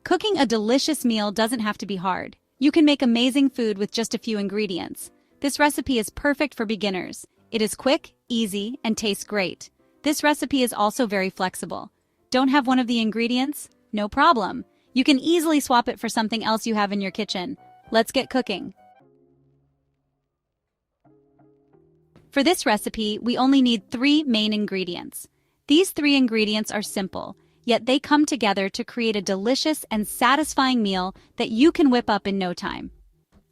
Cooking a delicious meal doesn't have to be hard. You can make amazing food with just a few ingredients. This recipe is perfect for beginners. It is quick, easy, and tastes great. This recipe is also very flexible. Don't have one of the ingredients? No problem. You can easily swap it for something else you have in your kitchen. Let's get cooking. For this recipe, we only need 3 main ingredients. These 3 ingredients are simple, yet they come together to create a delicious and satisfying meal that you can whip up in no time.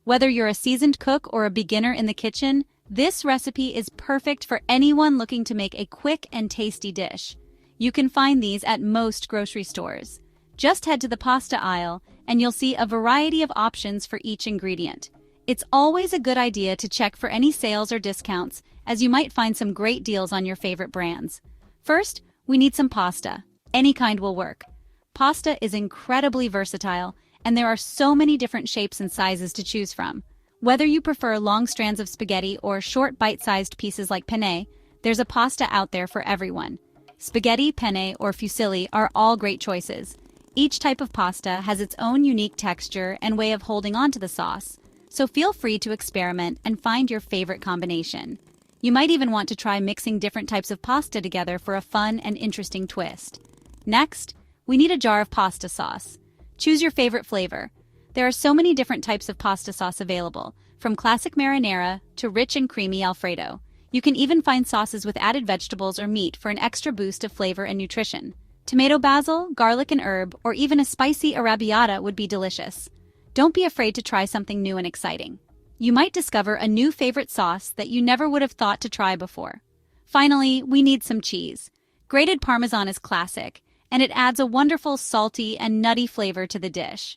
Whether you're a seasoned cook or a beginner in the kitchen, this recipe is perfect for anyone looking to make a quick and tasty dish. You can find these at most grocery stores. Just head to the pasta aisle and you'll see a variety of options for each ingredient. It's always a good idea to check for any sales or discounts, as you might find some great deals on your favorite brands. First, we need some pasta. Any kind will work. Pasta is incredibly versatile, and there are so many different shapes and sizes to choose from. Whether you prefer long strands of spaghetti or short bite-sized pieces like penne, there's a pasta out there for everyone. Spaghetti, penne, or fusilli are all great choices. Each type of pasta has its own unique texture and way of holding onto the sauce, so feel free to experiment and find your favorite combination. You might even want to try mixing different types of pasta together for a fun and interesting twist. Next, we need a jar of pasta sauce. Choose your favorite flavor. There are so many different types of pasta sauce available, from classic marinara to rich and creamy Alfredo. You can even find sauces with added vegetables or meat for an extra boost of flavor and nutrition. Tomato basil, garlic and herb, or even a spicy arrabbiata would be delicious. Don't be afraid to try something new and exciting. You might discover a new favorite sauce that you never would have thought to try before. Finally, we need some cheese. Grated Parmesan is classic, and it adds a wonderful salty and nutty flavor to the dish.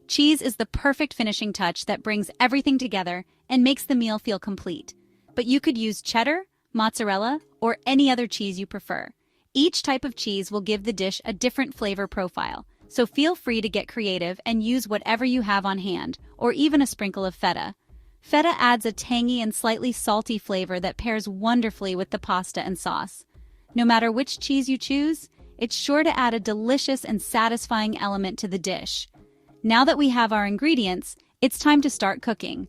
Cheese is the perfect finishing touch that brings everything together and makes the meal feel complete. But you could use cheddar, mozzarella, or any other cheese you prefer. Each type of cheese will give the dish a different flavor profile, so feel free to get creative and use whatever you have on hand, or even a sprinkle of feta. Feta adds a tangy and slightly salty flavor that pairs wonderfully with the pasta and sauce. No matter which cheese you choose, it's sure to add a delicious and satisfying element to the dish. Now that we have our ingredients, it's time to start cooking.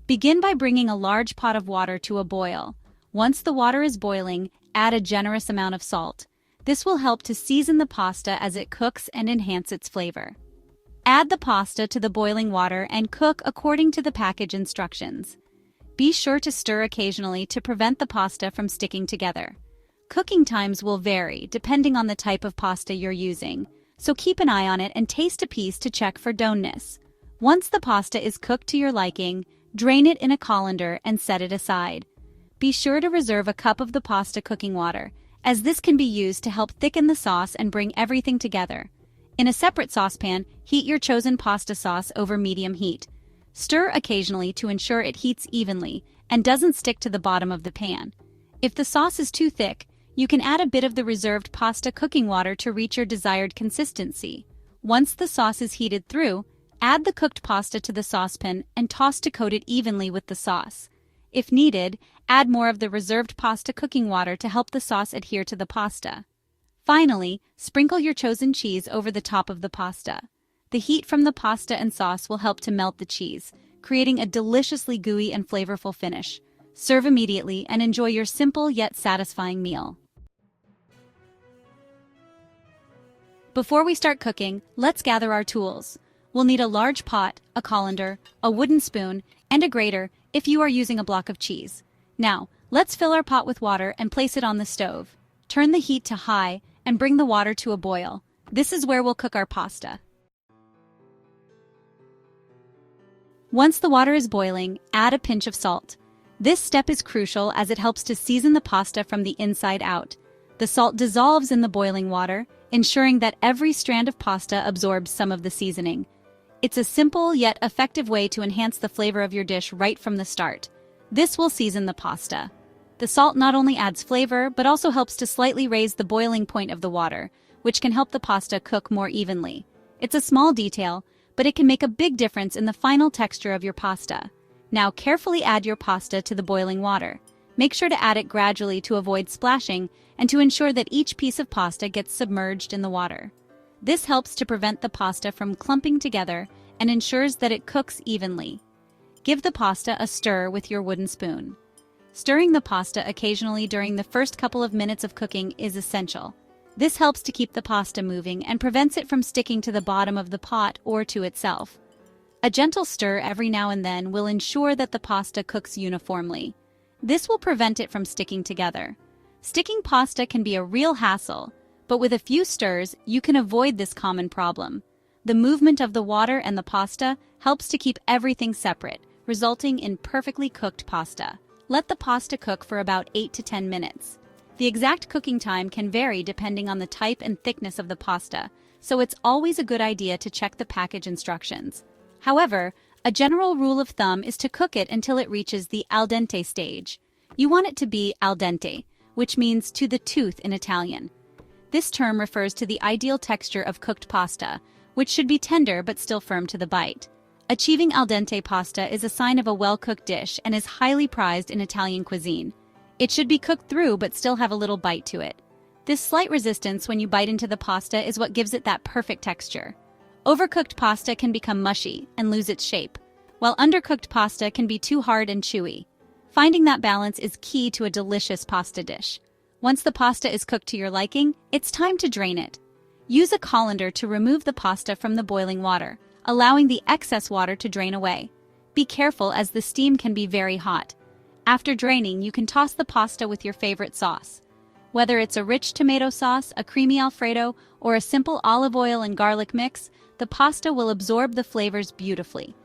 Begin by bringing a large pot of water to a boil. Once the water is boiling, add a generous amount of salt. This will help to season the pasta as it cooks and enhance its flavor. Add the pasta to the boiling water and cook according to the package instructions. Be sure to stir occasionally to prevent the pasta from sticking together. Cooking times will vary depending on the type of pasta you're using, so keep an eye on it and taste a piece to check for doneness. Once the pasta is cooked to your liking, drain it in a colander and set it aside. Be sure to reserve a cup of the pasta cooking water, as this can be used to help thicken the sauce and bring everything together. In a separate saucepan, heat your chosen pasta sauce over medium heat. Stir occasionally to ensure it heats evenly and doesn't stick to the bottom of the pan. If the sauce is too thick, you can add a bit of the reserved pasta cooking water to reach your desired consistency. Once the sauce is heated through, add the cooked pasta to the saucepan and toss to coat it evenly with the sauce. If needed, add more of the reserved pasta cooking water to help the sauce adhere to the pasta. Finally, sprinkle your chosen cheese over the top of the pasta. The heat from the pasta and sauce will help to melt the cheese, creating a deliciously gooey and flavorful finish. Serve immediately and enjoy your simple yet satisfying meal. Before we start cooking, let's gather our tools. We'll need a large pot, a colander, a wooden spoon, and a grater if you are using a block of cheese. Now, let's fill our pot with water and place it on the stove. Turn the heat to high and bring the water to a boil. This is where we'll cook our pasta. Once the water is boiling, add a pinch of salt. This step is crucial as it helps to season the pasta from the inside out. The salt dissolves in the boiling water, ensuring that every strand of pasta absorbs some of the seasoning. It's a simple yet effective way to enhance the flavor of your dish right from the start. This will season the pasta. The salt not only adds flavor, but also helps to slightly raise the boiling point of the water, which can help the pasta cook more evenly. It's a small detail, but it can make a big difference in the final texture of your pasta. Now carefully add your pasta to the boiling water. Make sure to add it gradually to avoid splashing and to ensure that each piece of pasta gets submerged in the water. This helps to prevent the pasta from clumping together and ensures that it cooks evenly. Give the pasta a stir with your wooden spoon. Stirring the pasta occasionally during the first couple of minutes of cooking is essential. This helps to keep the pasta moving and prevents it from sticking to the bottom of the pot or to itself. A gentle stir every now and then will ensure that the pasta cooks uniformly. This will prevent it from sticking together. Sticking pasta can be a real hassle, but with a few stirs, you can avoid this common problem. The movement of the water and the pasta helps to keep everything separate, resulting in perfectly cooked pasta. Let the pasta cook for about 8 to 10 minutes. The exact cooking time can vary depending on the type and thickness of the pasta, so it's always a good idea to check the package instructions. However, a general rule of thumb is to cook it until it reaches the al dente stage. You want it to be al dente, which means to the tooth in Italian. This term refers to the ideal texture of cooked pasta, which should be tender but still firm to the bite. Achieving al dente pasta is a sign of a well-cooked dish and is highly prized in Italian cuisine. It should be cooked through but still have a little bite to it. This slight resistance when you bite into the pasta is what gives it that perfect texture. Overcooked pasta can become mushy and lose its shape, while undercooked pasta can be too hard and chewy. Finding that balance is key to a delicious pasta dish. Once the pasta is cooked to your liking, it's time to drain it. Use a colander to remove the pasta from the boiling water, allowing the excess water to drain away. Be careful as the steam can be very hot. After draining, you can toss the pasta with your favorite sauce. Whether it's a rich tomato sauce, a creamy Alfredo, or a simple olive oil and garlic mix, the pasta will absorb the flavors beautifully.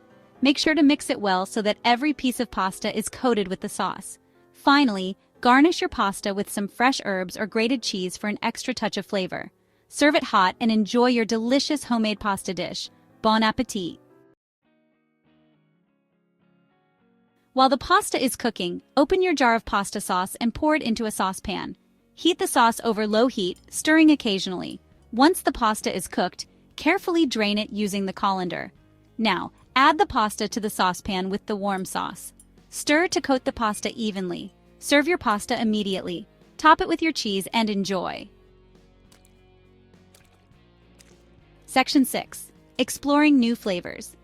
Make sure to mix it well so that every piece of pasta is coated with the sauce. Finally, garnish your pasta with some fresh herbs or grated cheese for an extra touch of flavor. Serve it hot and enjoy your delicious homemade pasta dish. Bon appétit! While the pasta is cooking, open your jar of pasta sauce and pour it into a saucepan. Heat the sauce over low heat, stirring occasionally. Once the pasta is cooked, carefully drain it using the colander. Now, add the pasta to the saucepan with the warm sauce. Stir to coat the pasta evenly. Serve your pasta immediately. Top it with your cheese and enjoy. Section 6. Exploring new flavors.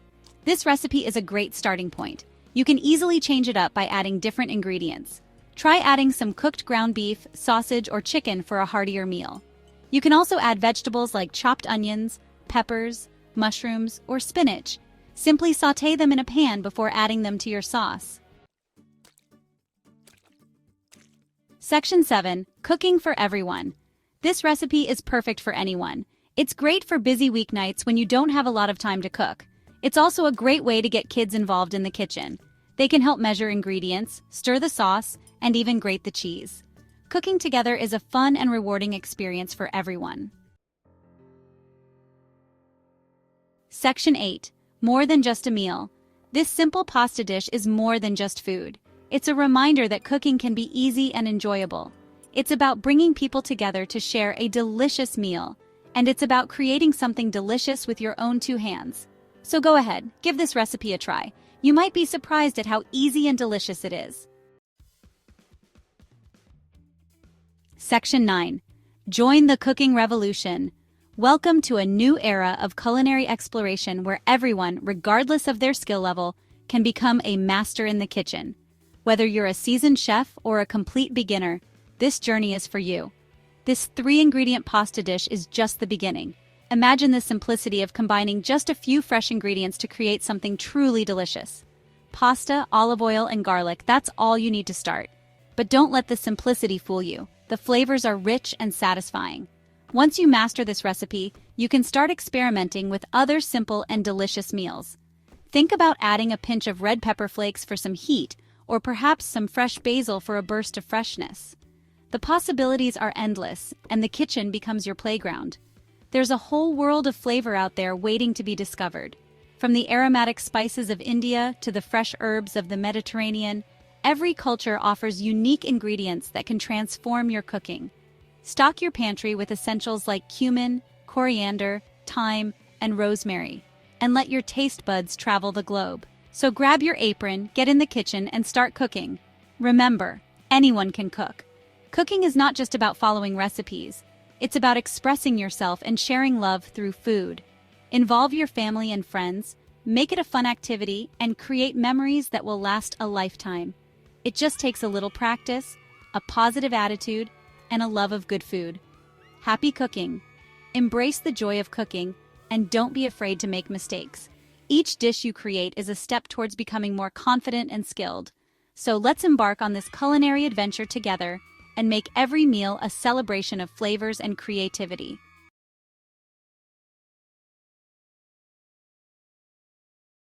This recipe is a great starting point. You can easily change it up by adding different ingredients. Try adding some cooked ground beef, sausage, or chicken for a heartier meal. You can also add vegetables like chopped onions, peppers, mushrooms, or spinach. Simply sauté them in a pan before adding them to your sauce. Section 7. Cooking for everyone. This recipe is perfect for anyone. It's great for busy weeknights when you don't have a lot of time to cook. It's also a great way to get kids involved in the kitchen. They can help measure ingredients, stir the sauce, and even grate the cheese. Cooking together is a fun and rewarding experience for everyone. Section 8. More than just a meal. This simple pasta dish is more than just food. It's a reminder that cooking can be easy and enjoyable. It's about bringing people together to share a delicious meal, and it's about creating something delicious with your own two hands. So go ahead, give this recipe a try. You might be surprised at how easy and delicious it is. Section 9. Join the cooking revolution. Welcome to a new era of culinary exploration where everyone, regardless of their skill level, can become a master in the kitchen. Whether you're a seasoned chef or a complete beginner, this journey is for you. This 3-ingredient pasta dish is just the beginning. Imagine the simplicity of combining just a few fresh ingredients to create something truly delicious. Pasta, olive oil, and garlic, that's all you need to start. But don't let the simplicity fool you. The flavors are rich and satisfying. Once you master this recipe, you can start experimenting with other simple and delicious meals. Think about adding a pinch of red pepper flakes for some heat, or perhaps some fresh basil for a burst of freshness. The possibilities are endless, and the kitchen becomes your playground. There's a whole world of flavor out there waiting to be discovered. From the aromatic spices of India to the fresh herbs of the Mediterranean, every culture offers unique ingredients that can transform your cooking. Stock your pantry with essentials like cumin, coriander, thyme, and rosemary, and let your taste buds travel the globe. So grab your apron, get in the kitchen, and start cooking. Remember, anyone can cook. Cooking is not just about following recipes. It's about expressing yourself and sharing love through food. Involve your family and friends, make it a fun activity, and create memories that will last a lifetime. It just takes a little practice, a positive attitude, and a love of good food. Happy cooking! Embrace the joy of cooking, and don't be afraid to make mistakes. Each dish you create is a step towards becoming more confident and skilled. So let's embark on this culinary adventure together and make every meal a celebration of flavors and creativity.